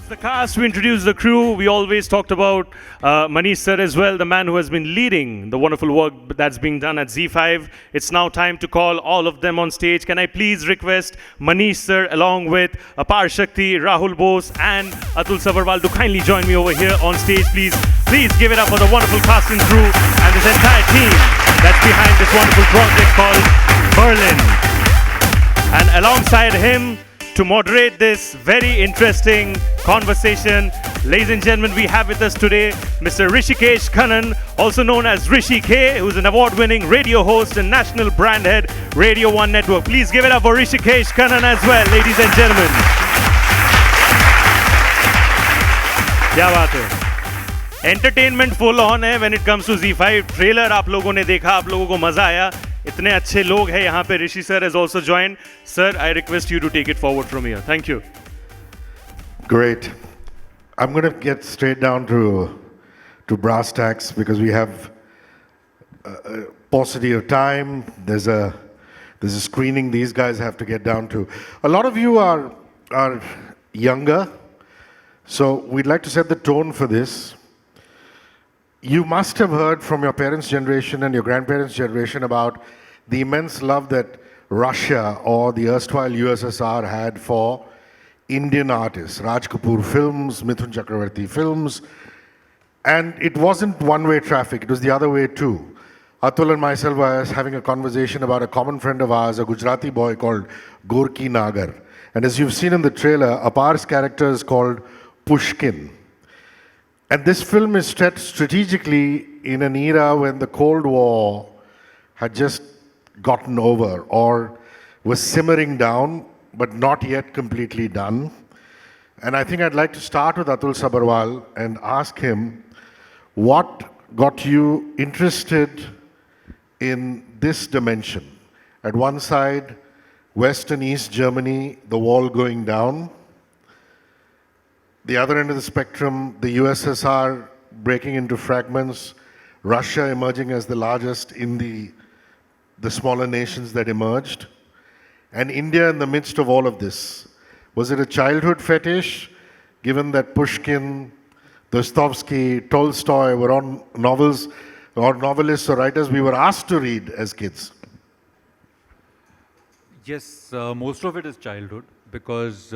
The cast, we introduced the crew. We always talked about Manish sir as well, the man who has been leading the wonderful work that's being done at Zee5. It's now time to call all of them on stage. Can I please request Manish sir along with Aparshakti, Rahul, Bose and Atul Sabharwal to kindly join me over here on stage, please. Please give it up for the wonderful cast and crew and this entire team that's behind this wonderful project called Berlin. And alongside him, to moderate this very interesting conversation, ladies and gentlemen, we have with us today Mr. Hrishikesh Kannan, also known as Rishi K, who's an award-winning radio host and national brand head, Radio 1 Network. Please give it up for Hrishikesh Kannan as well, ladies and gentlemen. क्या बात है? Entertainment full on है when it comes to Zee5. Trailer आप लोगों ने देखा, आप लोगों को मजा आया. इतने अच्छे लोग हैं यहाँ पे. Rishi sir has also joined. Sir, I request you to take it forward from here. Thank you. Great. I'm going to get straight down to brass tacks because we have a paucity of time. There's a screening these guys have to get down to. A lot of you are younger, so we'd like to set the tone for this. You must have heard from your parents' generation and your grandparents' generation about the immense love that Russia or the erstwhile USSR had for Indian artists. Raj Kapoor films, Mithun Chakravarti films. And it wasn't one-way traffic, it was the other way too. Atul and myself were having a conversation about a common friend of ours, a Gujarati boy called Gorki Nagar. And as you've seen in the trailer, Apar's character is called Pushkin. And this film is set strategically in an era when the Cold War had just gotten over or was simmering down, but not yet completely done. And I think I'd like to start with Atul Sabharwal and ask him what got you interested in this dimension. At one side, West and East Germany, the wall going down. The other end of the spectrum, the USSR breaking into fragments, Russia emerging as the largest in the smaller nations that emerged, and India in the midst of all of this. Was it a childhood fetish, given that Pushkin, Dostoevsky, Tolstoy were on novels or novelists or writers we were asked to read as kids? Yes, most of it is childhood because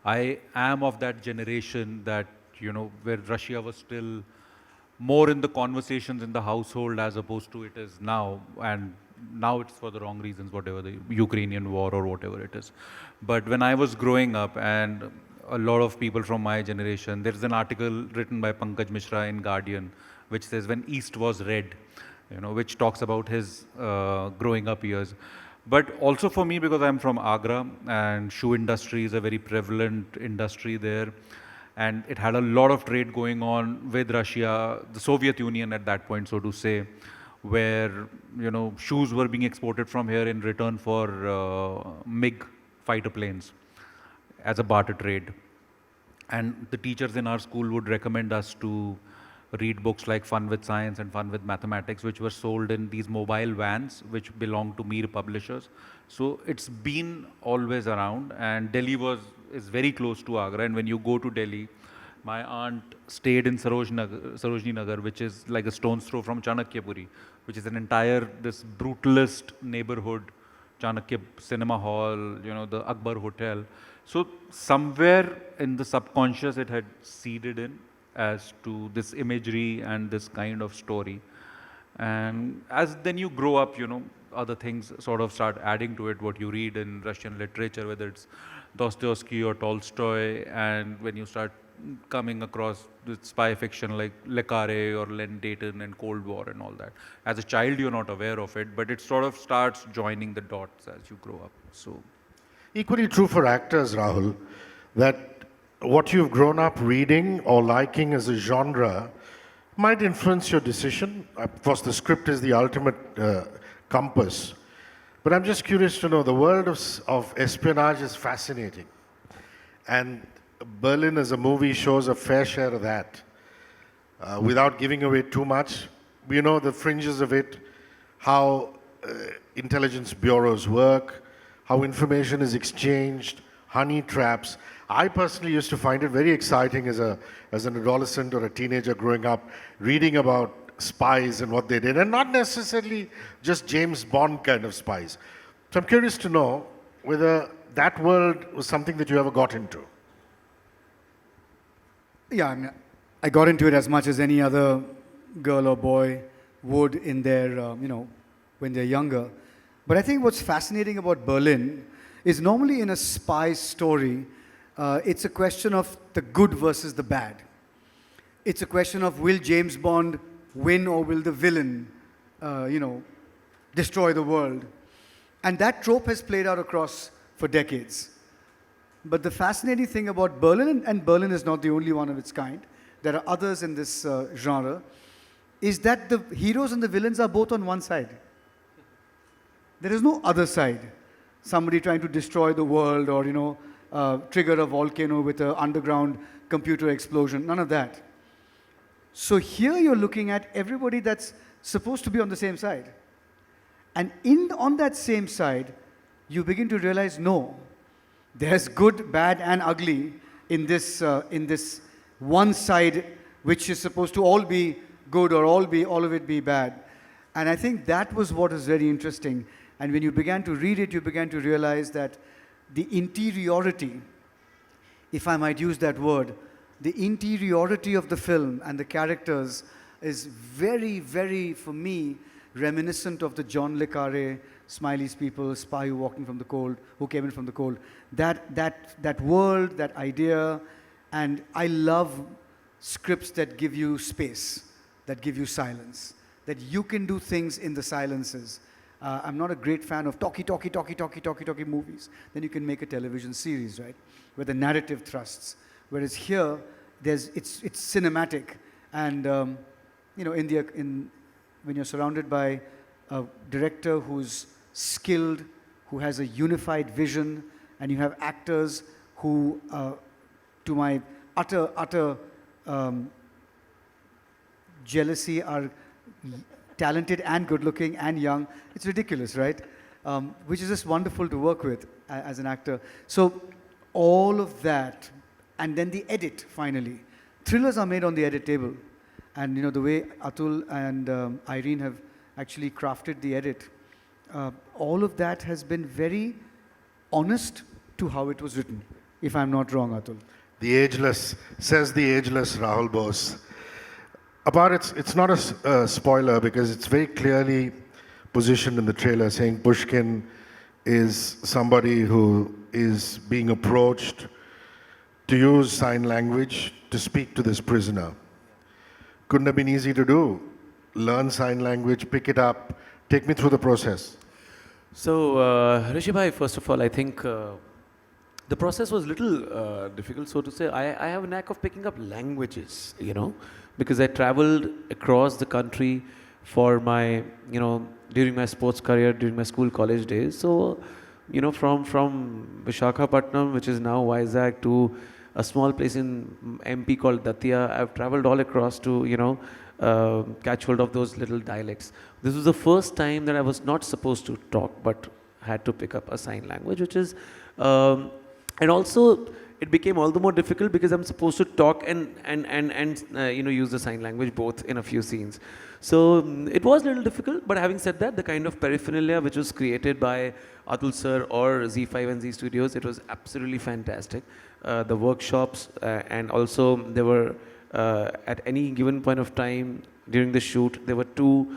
I am of that generation that, where Russia was still more in the conversations in the household as opposed to it is now. And now it's for the wrong reasons, whatever the Ukrainian war or whatever it is. But when I was growing up and a lot of people from my generation, there's an article written by Pankaj Mishra in Guardian, which says when East was red, which talks about his growing up years. But also for me, because I'm from Agra and shoe industry is a very prevalent industry there. And it had a lot of trade going on with Russia, the Soviet Union at that point, so to say, where, shoes were being exported from here in return for MiG fighter planes as a barter trade. And the teachers in our school would recommend us to read books like Fun with Science and Fun with Mathematics, which were sold in these mobile vans, which belonged to Mir publishers. So it's been always around, and Delhi is very close to Agra. And when you go to Delhi, my aunt stayed in Sarojini Nagar, which is like a stone's throw from Chanakyapuri, which is an entire, this brutalist neighborhood, Chanakya Cinema Hall, the Akbar Hotel. So somewhere in the subconscious, it had seeded in as to this imagery and this kind of story. And as then you grow up, other things sort of start adding to it, what you read in Russian literature, whether it's Dostoevsky or Tolstoy, and when you start coming across the spy fiction like Le Carré or Len Dayton and Cold War and all that. As a child, you're not aware of it, but it sort of starts joining the dots as you grow up. So, equally true for actors, Rahul, that what you've grown up reading or liking as a genre might influence your decision. Of course, the script is the ultimate compass. But I'm just curious to know, the world of espionage is fascinating. And Berlin as a movie shows a fair share of that. Without giving away too much, we know the fringes of it, how intelligence bureaus work, how information is exchanged, honey traps. I personally used to find it very exciting as an adolescent or a teenager growing up, reading about spies and what they did, and not necessarily just James Bond kind of spies. So I'm curious to know whether that world was something that you ever got into. Yeah, I mean, I got into it as much as any other girl or boy would in their, when they're younger. But I think what's fascinating about Berlin is normally in a spy story, it's a question of the good versus the bad. It's a question of will James Bond win or will the villain, destroy the world? And that trope has played out across for decades. But the fascinating thing about Berlin, and Berlin is not the only one of its kind, there are others in this genre, is that the heroes and the villains are both on one side. There is no other side. Somebody trying to destroy the world or, trigger a volcano with an underground computer explosion. None of that. So here you're looking at everybody that's supposed to be on the same side. And on that same side, you begin to realize, no, there's good, bad, and ugly in this one side, which is supposed to all be good or all of it be bad. And I think that was what was very interesting. And when you began to read it, you began to realize that the interiority, if I might use that word, the interiority of the film and the characters is very, very, for me, reminiscent of the John le Carre, Smiley's People, Spy Who Came In From the Cold. That world, that idea, and I love scripts that give you space, that give you silence, that you can do things in the silences. I'm not a great fan of talky movies. Then you can make a television series, right, where the narrative thrusts. Whereas here, it's cinematic, and when you're surrounded by a director who's skilled, who has a unified vision, and you have actors who, to my utter jealousy, are talented and good-looking and young. It's ridiculous, right? Which is just wonderful to work with as an actor. So all of that, and then the edit, finally. Thrillers are made on the edit table. And the way Atul and Irene have actually crafted the edit, all of that has been very honest to how it was written, if I'm not wrong, Atul. The ageless, says the ageless Rahul Bose. About it's not a spoiler because it's very clearly positioned in the trailer saying Pushkin is somebody who is being approached to use sign language to speak to this prisoner. Couldn't have been easy to do. Learn sign language, pick it up, take me through the process. So, Hrishikesh, first of all, I think the process was a little difficult, so to say. I have a knack of picking up languages, because I traveled across the country for my, during my sports career, during my school, college days. So, from Visakhapatnam, which is now Vizag, to a small place in MP called Datia, I've traveled all across to, catch hold of those little dialects. This was the first time that I was not supposed to talk, but had to pick up a sign language, which is, and also it became all the more difficult because I'm supposed to talk and use the sign language both in a few scenes. So it was a little difficult, but having said that, the kind of paraphernalia which was created by Atul sir or Zee5 and Zee Studios, it was absolutely fantastic. The workshops and also there were at any given point of time during the shoot, there were two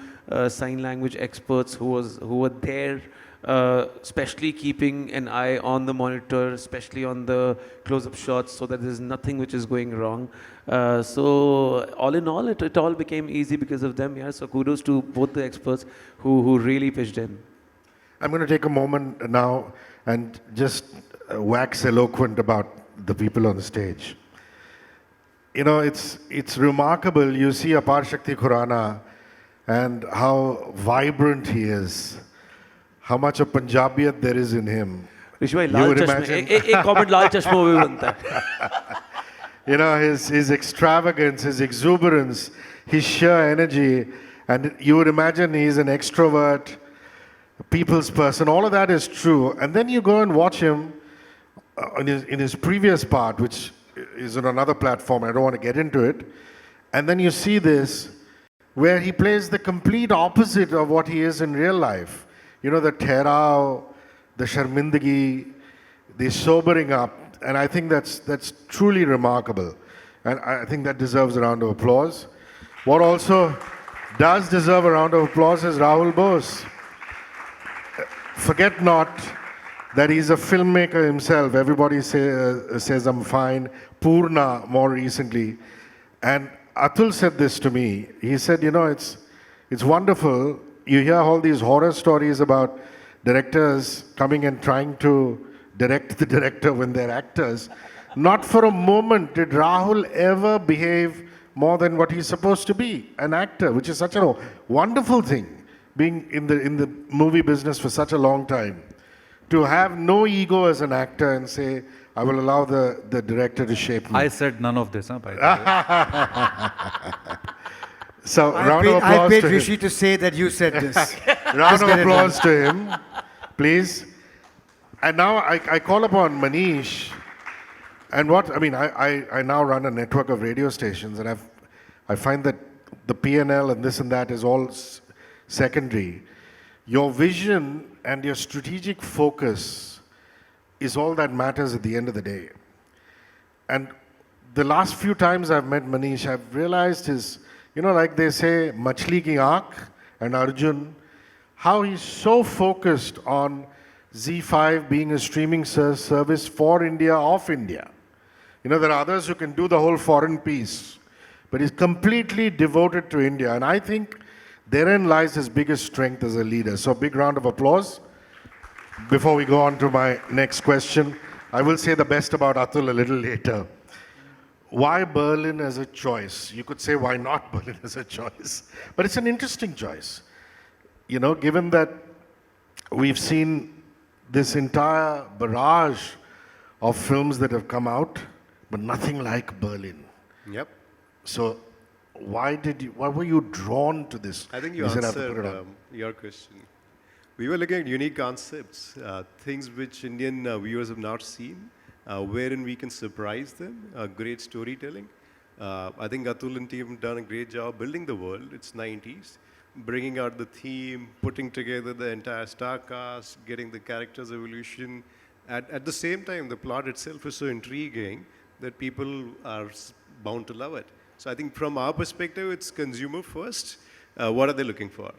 sign language experts who were there, especially keeping an eye on the monitor, especially on the close-up shots, so that there's nothing which is going wrong. So all in all, it all became easy because of them. Yeah. So kudos to both the experts who really pitched in. I'm going to take a moment now and just wax eloquent about the people on the stage. It's remarkable. You see Aparshakti Khurana and how vibrant he is, how much of Punjabiyat there is in him. Hrishikesh, Lal Chashme. एक comment Lal Chashme में बनता है. His extravagance, his exuberance, his sheer energy, and you would imagine he's an extrovert, people's person. All of that is true. And then you go and watch him in his previous part, which is on another platform, I don't want to get into it, and then you see this, where he plays the complete opposite of what he is in real life. You know, the Therao, the Sharmindagi, the sobering up, and I think that's truly remarkable. And I think that deserves a round of applause. What also does deserve a round of applause is Rahul Bose. Forget not that he's a filmmaker himself. Everybody says I'm fine. Purna more recently. And Atul said this to me. He said, you know, it's wonderful. You hear all these horror stories about directors coming and trying to direct the director when they're actors. Not for a moment did Rahul ever behave more than what he's supposed to be, an actor, which is such a wonderful thing, being in the movie business for such a long time. To have no ego as an actor and say, I will allow the director to shape me. I said none of this, by the way. So, round of applause I paid to Rishi him. to say that you said this. Round of applause to him, please. And now I call upon Manish. And I now run a network of radio stations, and I find that the P&L and this and that is all secondary. Your vision and your strategic focus is all that matters at the end of the day. And the last few times I've met Manish, I've realized his, you know, like they say, Machli ki aankh and Arjun, how he's so focused on Zee5 being a streaming service for India, of India. You know, there are others who can do the whole foreign piece, but he's completely devoted to India. And I think therein lies his biggest strength as a leader. So big round of applause. Before we go on to my next question, I will say the best about Atul a little later. Why Berlin as a choice? You could say, why not Berlin as a choice? But it's an interesting choice. You know, given that we've seen this entire barrage of films that have come out, but nothing like Berlin. Yep. So why were you drawn to this? I think you said I have to put it answered on. your question. We were looking at unique concepts, things which Indian viewers have not seen, wherein we can surprise them, great storytelling. I think Atul and team have done a great job building the world. It's 90s, bringing out the theme, putting together the entire star cast, getting the characters' evolution. At the same time, the plot itself is so intriguing that people are bound to love it. So I think from our perspective, it's consumer first. What are they looking for?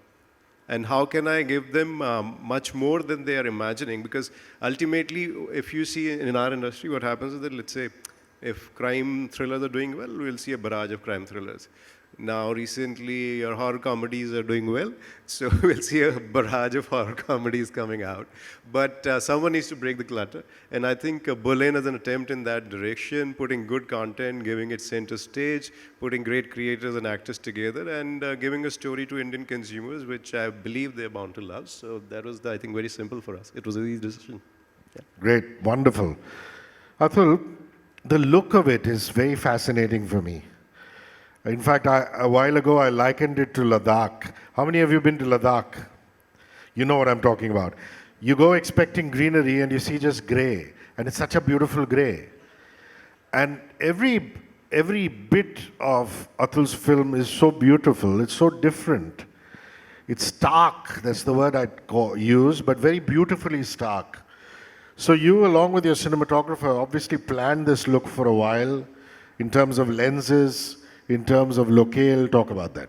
And how can I give them much more than they are imagining? Because ultimately, if you see in our industry, what happens is that, let's say, if crime thrillers are doing well, we'll see a barrage of crime thrillers. Now, recently, your horror comedies are doing well, so we'll see a barrage of horror comedies coming out. But someone needs to break the clutter, and I think Berlin is an attempt in that direction, putting good content, giving it center stage, putting great creators and actors together, and giving a story to Indian consumers, which I believe they're bound to love. So that was, I think, very simple for us. It was an easy decision. Yeah. Great, wonderful. Atul, the look of it is very fascinating for me. In fact, a while ago, I likened it to Ladakh. How many of you been to Ladakh? You know what I'm talking about. You go expecting greenery and you see just grey. And it's such a beautiful grey. And every bit of Atul's film is so beautiful. It's so different. It's stark. That's the word I'd use, but very beautifully stark. So you, along with your cinematographer, obviously planned this look for a while in terms of lenses, in terms of locale. Talk about that.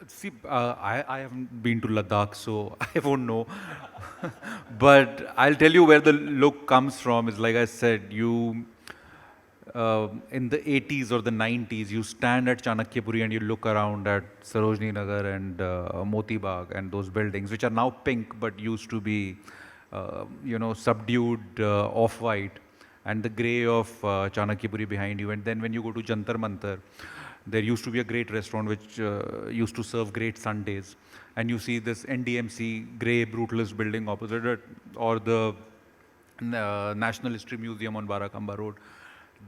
See, I haven't been to Ladakh, so I won't know. But I'll tell you where the look comes from. Is like I said, you in the 80s or the 90s, you stand at Chanakyapuri and you look around at Sarojini Nagar and Moti Bagh and those buildings, which are now pink but used to be, subdued off-white, and the grey of Chanakyapuri behind you. And then when you go to Jantar Mantar, there used to be a great restaurant which used to serve great Sundays. And you see this NDMC grey brutalist building opposite it, or the National History Museum on Barakamba Road.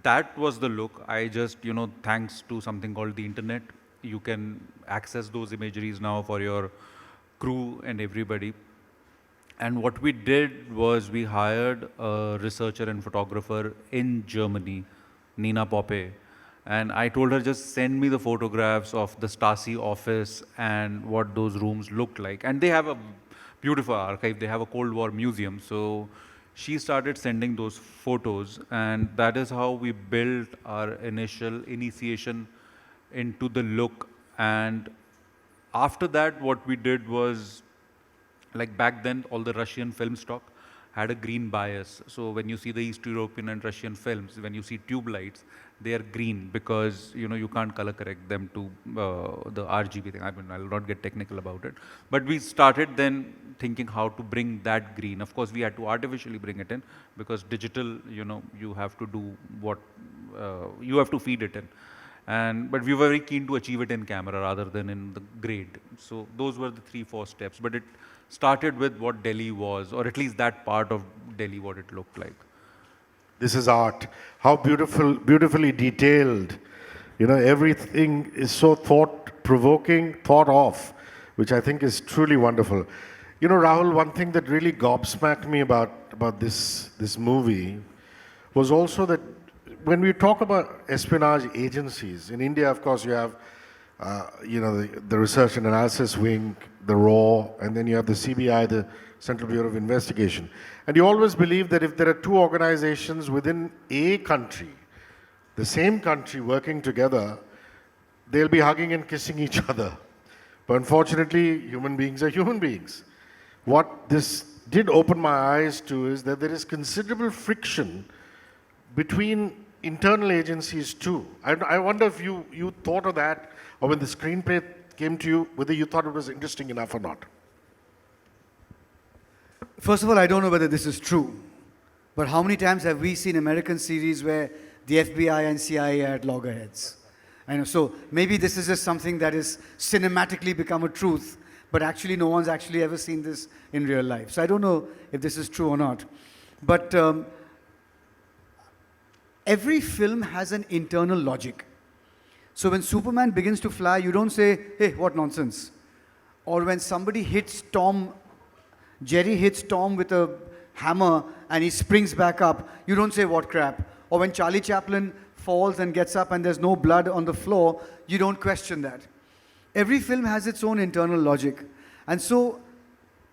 That was the look. I just, thanks to something called the internet, you can access those imageries now for your crew and everybody. And what we did was we hired a researcher and photographer in Germany, Nina Poppe. And I told her, just send me the photographs of the Stasi office and what those rooms looked like. And they have a beautiful archive. They have a Cold War museum. So she started sending those photos. And that is how we built our initial initiation into the look. And after that, what we did was, like back then, all the Russian film stock had a green bias. So when you see the East European and Russian films, when you see tube lights, they are green because you can't color correct them to the RGB thing. I mean, I'll not get technical about it. But we started then thinking how to bring that green. Of course, we had to artificially bring it in because digital, you have to do what you have to feed it in. But we were very keen to achieve it in camera rather than in the grade. So those were the 3-4 steps. But it started with what Delhi was, or at least that part of Delhi, what it looked like. This is art. How beautifully detailed. Everything is so thought-provoking, thought of, which I think is truly wonderful. Rahul, one thing that really gobsmacked me about this movie was also that when we talk about espionage agencies, in India, of course, you have, the Research and Analysis Wing, the RAW, and then you have the CBI, the Central Bureau of Investigation. And you always believe that if there are two organizations within a country, the same country working together, they'll be hugging and kissing each other. But unfortunately, human beings are human beings. What this did open my eyes to is that there is considerable friction between internal agencies too. I wonder if you thought of that, or when the screenplay came to you, whether you thought it was interesting enough or not. First of all, I don't know whether this is true, but how many times have we seen American series where the FBI and CIA are at loggerheads? So maybe this is just something that is cinematically become a truth, but actually no one's actually ever seen this in real life. So I don't know if this is true or not. But every film has an internal logic. So when Superman begins to fly, you don't say, hey, what nonsense. Or when somebody hits Tom, Jerry hits Tom with a hammer and he springs back up, you don't say, what crap. Or when Charlie Chaplin falls and gets up and there's no blood on the floor, you don't question that. Every film has its own internal logic. And so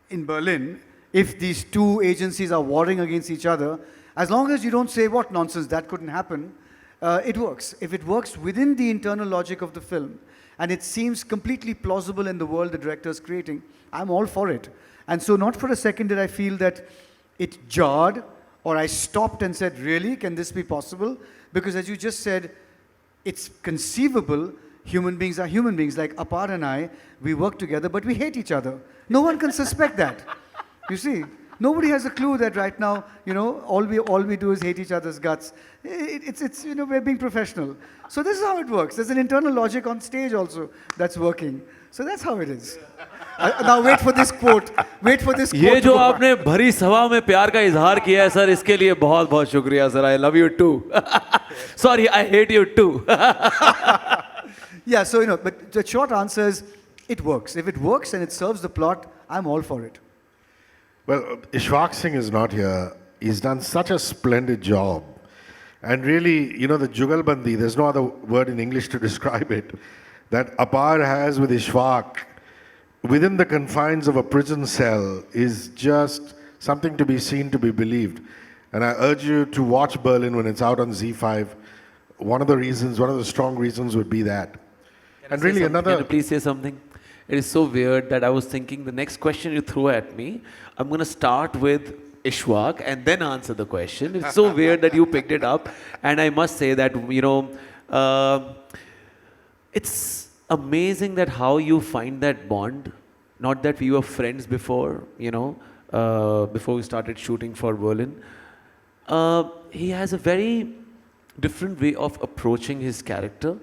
in Berlin, if these two agencies are warring against each other, as long as you don't say, what nonsense, that couldn't happen, it works. If it works within the internal logic of the film, and it seems completely plausible in the world the director is creating, I'm all for it. And so not for a second did I feel that it jarred, or I stopped and said, really, can this be possible? Because as you just said, it's conceivable. Human beings are human beings. Like Apar and I, we work together, but we hate each other. No one can suspect that. You see? Nobody has a clue that right now, all we do is hate each other's guts. It's we're being professional. So this is how it works. There's an internal logic on stage also that's working. So that's how it is. Now wait for this quote. Wait for this quote. ये जो आपने भरी सभा में प्यार का इजहार किया है सर, इसके लिए बहुत बहुत शुक्रिया sir. I love you too. Sorry, I hate you too. Yeah, so but the short answer is, it works. If it works and it serves the plot, I'm all for it. Well, Ishwak Singh is not here. He's done such a splendid job. And really, the Jugalbandi, there's no other word in English to describe it, that Apar has with Ishwak within the confines of a prison cell is just something to be seen, to be believed. And I urge you to watch Berlin when it's out on Zee5. One of the strong reasons would be that. And really another... Can you please say something? It is so weird that I was thinking the next question you throw at me, I'm going to start with Ishwak and then answer the question. It's so weird that you picked it up. And I must say that, it's amazing that how you find that bond. Not that we were friends before, before we started shooting for Berlin. He has a very different way of approaching his character.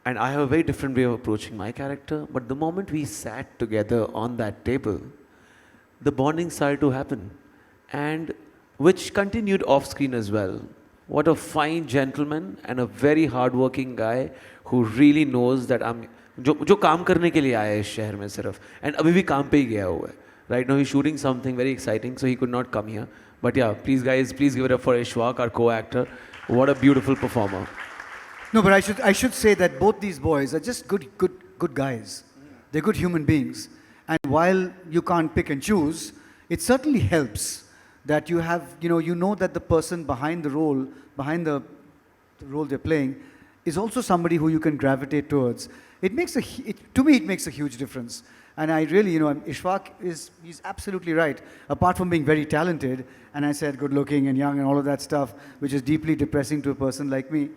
And I have a very different way of approaching my character. But the moment we sat together on that table, the bonding started to happen. And which continued off screen as well. What a fine gentleman and a very hardworking guy who really knows that जो काम करने के लिए आया है इस शहर में सिर्फ, and अभी भी काम पे ही गया हुआ है. Right now he's shooting something very exciting, so he could not come here. But yeah, please guys, please give it up for Ishwak, our co-actor. What a beautiful performer. No, but I should say that both these boys are just good guys. They're good human beings. And while you can't pick and choose, it certainly helps that you have, you know that the person behind the role they're playing, is also somebody who you can gravitate towards. It makes to me, it makes a huge difference. And I really, Ishwak he's absolutely right. Apart from being very talented, and I said good looking and young and all of that stuff, which is deeply depressing to a person like me.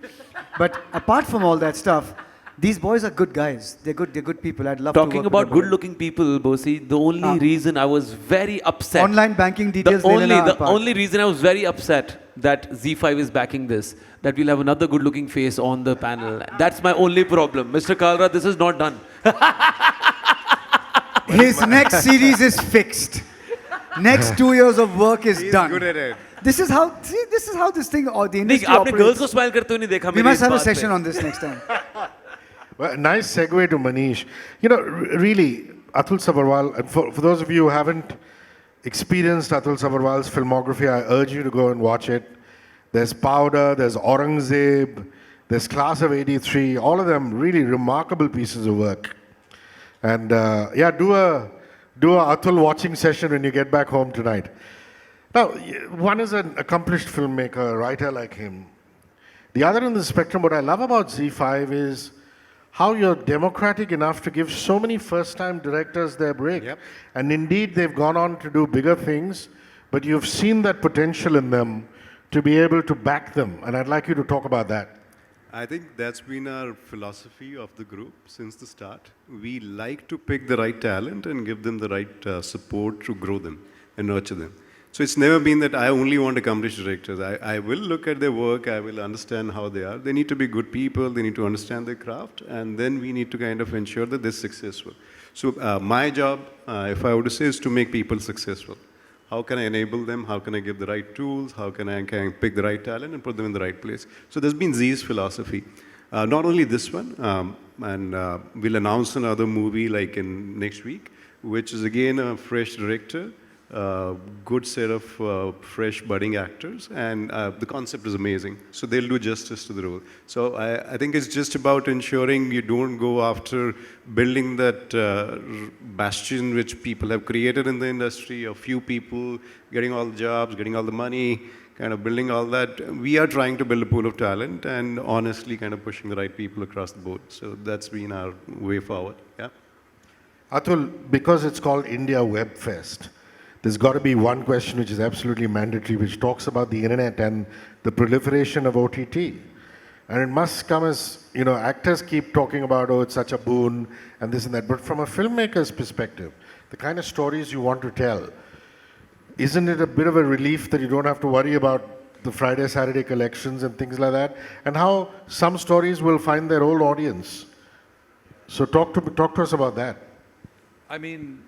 But apart from all that stuff, these boys are good guys. They're good people. I'd love to Talking work about with them. good-looking people, Bose, the only reason I was very upset. Online banking details. The Leilana apart. only reason I was very upset that Zee5 is backing this, that we'll have another good-looking face on the panel. That's my only problem. Mr. Kalra, this is not done. His next series is fixed. Next 2 years of work is done. Good at it. This is how this thing or the industry आपने girls operates. को smile करते हुए नहीं देखा We मेरी must इस have a बात पे. session on this next time. Well, nice segue to Manish. Really, Atul Sabharwal, and for those of you who haven't experienced Atul Sabharwal's filmography, I urge you to go and watch it. There's Powder, there's Aurangzeb, there's Class of '83, all of them really remarkable pieces of work. And yeah, do a Atul watching session when you get back home tonight. Now, one is an accomplished filmmaker, writer like him. The other in the spectrum, what I love about Zee5 is how you're democratic enough to give so many first-time directors their break. Yep. And indeed, they've gone on to do bigger things, but you've seen that potential in them to be able to back them. And I'd like you to talk about that. I think that's been our philosophy of the group since the start. We like to pick the right talent and give them the right support to grow them and nurture them. So it's never been that I only want accomplished directors. I will look at their work, I will understand how they are. They need to be good people, they need to understand their craft, and then we need to kind of ensure that they're successful. So my job, if I were to say, is to make people successful. How can I enable them? How can I give the right tools? How can I pick the right talent and put them in the right place? So there's been Zee's philosophy. Not only this one, and we'll announce another movie like in next week, which is again a fresh director, good set of fresh budding actors, and the concept is amazing. So they'll do justice to the role. So I think it's just about ensuring you don't go after building that bastion which people have created in the industry, a few people getting all the jobs, getting all the money, kind of building all that. We are trying to build a pool of talent and honestly kind of pushing the right people across the board. So that's been our way forward. Yeah. Atul, because it's called India Web Fest, there's got to be one question which is absolutely mandatory, which talks about the internet and the proliferation of OTT. And it must come as, actors keep talking about, oh, it's such a boon and this and that. But from a filmmaker's perspective, the kind of stories you want to tell, isn't it a bit of a relief that you don't have to worry about the Friday, Saturday collections and things like that? And how some stories will find their old audience. So talk to us about that. I mean,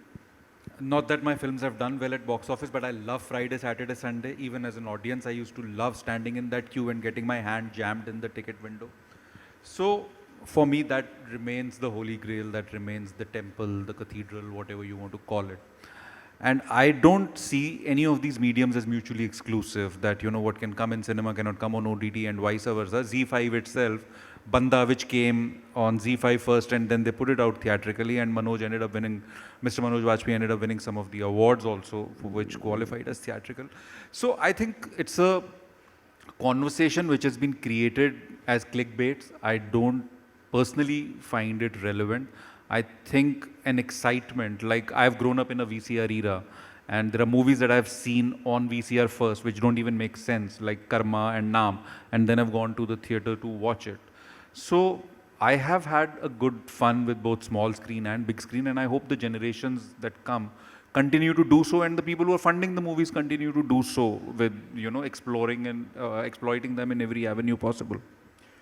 not that my films have done well at box office, but I love Friday, Saturday, Sunday. Even as an audience, I used to love standing in that queue and getting my hand jammed in the ticket window. So for me, that remains the holy grail, that remains the temple, the cathedral, whatever you want to call it. And I don't see any of these mediums as mutually exclusive, that, what can come in cinema cannot come on OTT and vice versa. Zee5 itself, Banda, which came on Zee5 first and then they put it out theatrically, and Mr. Manoj Vajpayee ended up winning some of the awards also, for which qualified as theatrical. So I think it's a conversation which has been created as clickbaits. I don't personally find it relevant. I think an excitement, like I've grown up in a VCR era, and there are movies that I've seen on VCR first which don't even make sense, like Karma and Naam, and then I've gone to the theater to watch it. So I have had a good fun with both small screen and big screen, and I hope the generations that come continue to do so, and the people who are funding the movies continue to do so with, exploring and exploiting them in every avenue possible.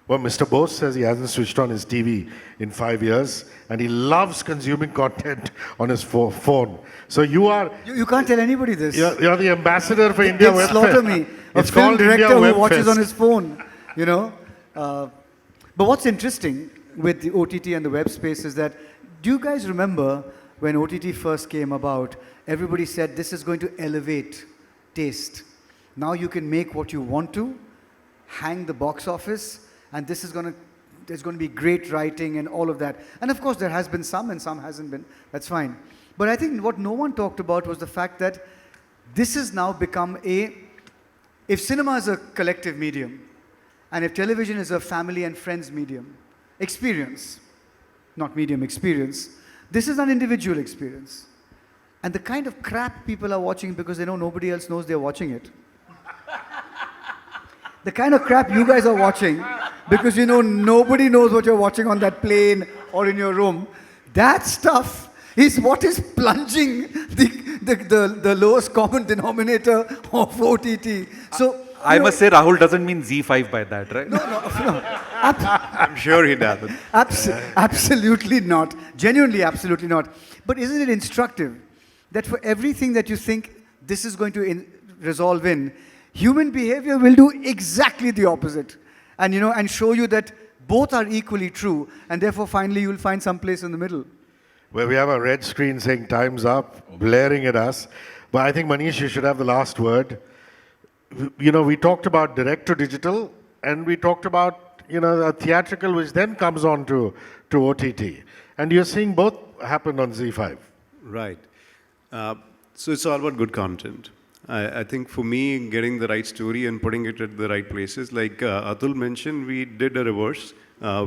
Well, Mr. Bose says he hasn't switched on his TV in 5 years, and he loves consuming content on his phone. So you are... You can't tell anybody this. You're the ambassador for India They'll Web slaughter Fest. me. It's A film called India director who Web watches Fest. on his phone, But what's interesting with the OTT and the web space is that, do you guys remember when OTT first came about, everybody said this is going to elevate taste. Now you can make what you want to, hang the box office, and there's going to be great writing and all of that. And of course, there has been some and some hasn't been. That's fine. But I think what no one talked about was the fact that this has now become if cinema is a collective medium, and if television is a family and friends medium, experience, not medium, experience, this is an individual experience. And the kind of crap people are watching because they know nobody else knows they're watching it. The kind of crap you guys are watching because you know nobody knows what you're watching on that plane or in your room, that stuff is what is plunging the lowest common denominator of OTT. So I must say Rahul doesn't mean Zee5 by that, right? no. I'm sure he doesn't. Absolutely not. Genuinely, absolutely not. But isn't it instructive that for everything that you think this is going to resolve in, human behavior will do exactly the opposite, and show you that both are equally true, and therefore finally you'll find some place in the middle. Where we have a red screen saying time's up, blaring at us. But I think, Manish, you should have the last word. We talked about direct to digital, and we talked about, the theatrical, which then comes on to OTT. And you're seeing both happen on Zee5. Right. So it's all about good content. I think for me, getting the right story and putting it at the right places, like Atul mentioned, we did a reverse.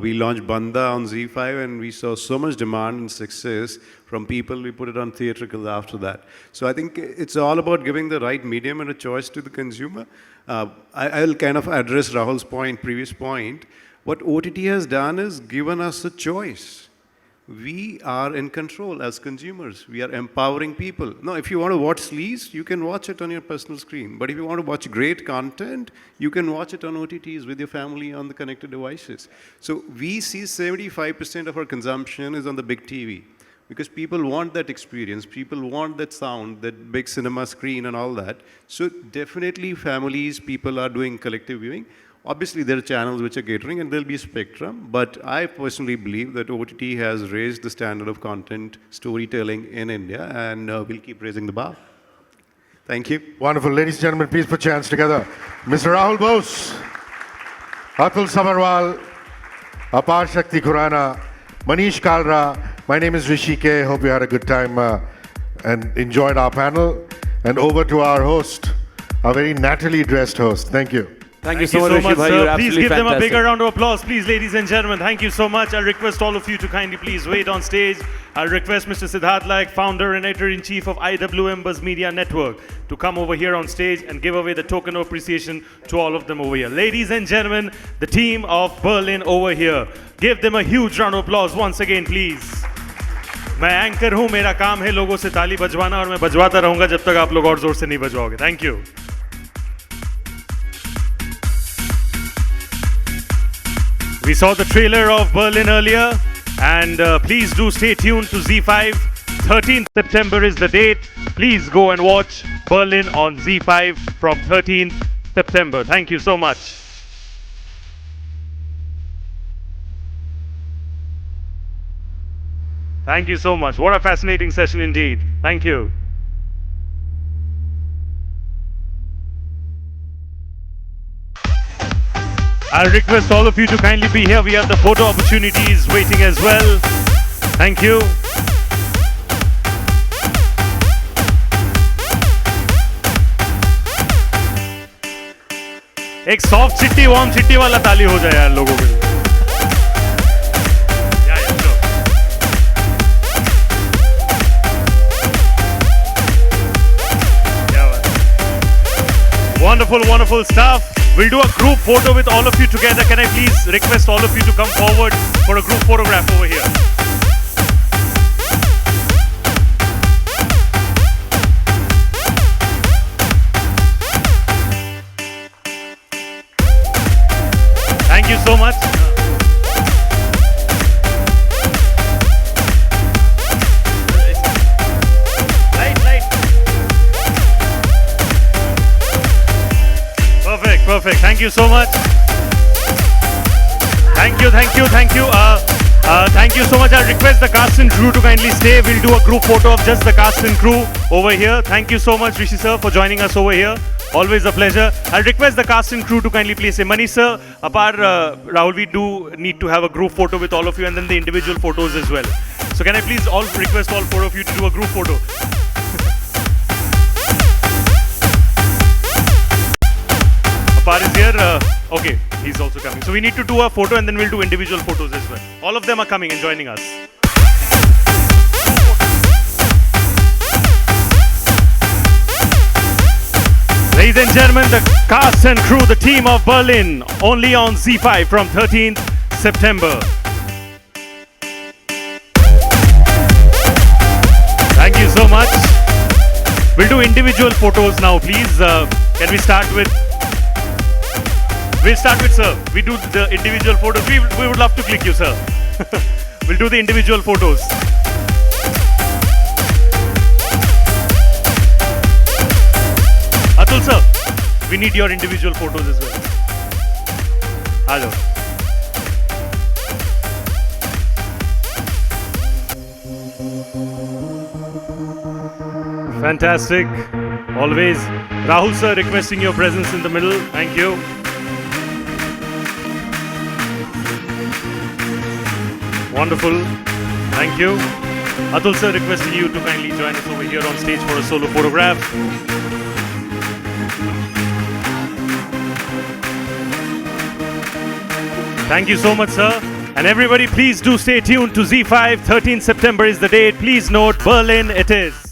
We launched Banda on Zee5 and we saw so much demand and success from people, we put it on theatrical after that. So I think it's all about giving the right medium and a choice to the consumer. I'll kind of address Rahul's previous point. What OTT has done is given us a choice. We are in control as consumers. We are empowering people. Now, if you want to watch sleaze, you can watch it on your personal screen. But if you want to watch great content, you can watch it on OTTs with your family on the connected devices. So we see 75% of our consumption is on the big TV. Because people want that experience, people want that sound, that big cinema screen and all that. So definitely families, people are doing collective viewing. Obviously, there are channels which are catering and there'll be a spectrum, but I personally believe that OTT has raised the standard of content storytelling in India and we'll keep raising the bar. Thank you. Wonderful. Ladies and gentlemen, please put your hands together. Mr. Rahul Bose, Atul Sabharwal, Aparshakti Khurana, Manish Kalra. My name is Hrishikesh. Hope you had a good time and enjoyed our panel. And over to our host, our very nattily dressed host. Thank you. Thank you so much, Rishi bhai. You're Please absolutely give them a fantastic. bigger round of applause, please, ladies and gentlemen. Thank you so much. I'll request all of you to kindly please wait on stage. I'll request Mr. Siddharth Laik, founder and editor-in-chief of IWMBuzz Media Network, to come over here on stage and give away the token of appreciation to all of them over here. Ladies and gentlemen, the team of Berlin over here. Give them a huge round of applause once again, please. मैं anchor हूं, मेरा काम है लोगों से ताली बजवाना और मैं बजवाता रहूंगा जब तक आप लोग और जोर से नहीं बजवाओगे. Thank you. We saw the trailer of Berlin earlier, and please do stay tuned to Zee5. 13th September is the date. Please go and watch Berlin on Zee5 from 13th September. Thank you so much. Thank you so much. What a fascinating session indeed. Thank you. I'll request all of you to kindly be here. We have the photo opportunities waiting as well. Thank you. एक soft चिट्टी warm चिट्टी वाला ताली हो जाए यार लोगों के. Wonderful, wonderful stuff. We'll do a group photo with all of you together. Can I please request all of you to come forward for a group photograph over here? Thank you so much. Perfect. Thank you so much. Thank you. Thank you so much. I'll request the cast and crew to kindly stay. We'll do a group photo of just the cast and crew over here. Thank you so much, Rishi sir, for joining us over here. Always a pleasure. I'll request the cast and crew to kindly please say, Manish sir, apart Rahul, we do need to have a group photo with all of you and then the individual photos as well. So can I please request all four of you to do a group photo? Apart is here. Okay, he's also coming. So we need to do a photo and then we'll do individual photos as well. All of them are coming and joining us. Ladies and gentlemen, the cast and crew, the team of Berlin, only on Zee5 from 13th September. Thank you so much. We'll do individual photos now, please. Can we start with... We'll start with sir. We do the individual photos. We would love to click you, sir. We'll do the individual photos. Atul sir, we need your individual photos as well. Hello. Fantastic. Always. Rahul sir, requesting your presence in the middle. Thank you. Wonderful. Thank you. Atul sir, requesting you to kindly join us over here on stage for a solo photograph. Thank you so much, sir. And everybody, please do stay tuned to Zee5. 13th September is the date. Please note, Berlin it is.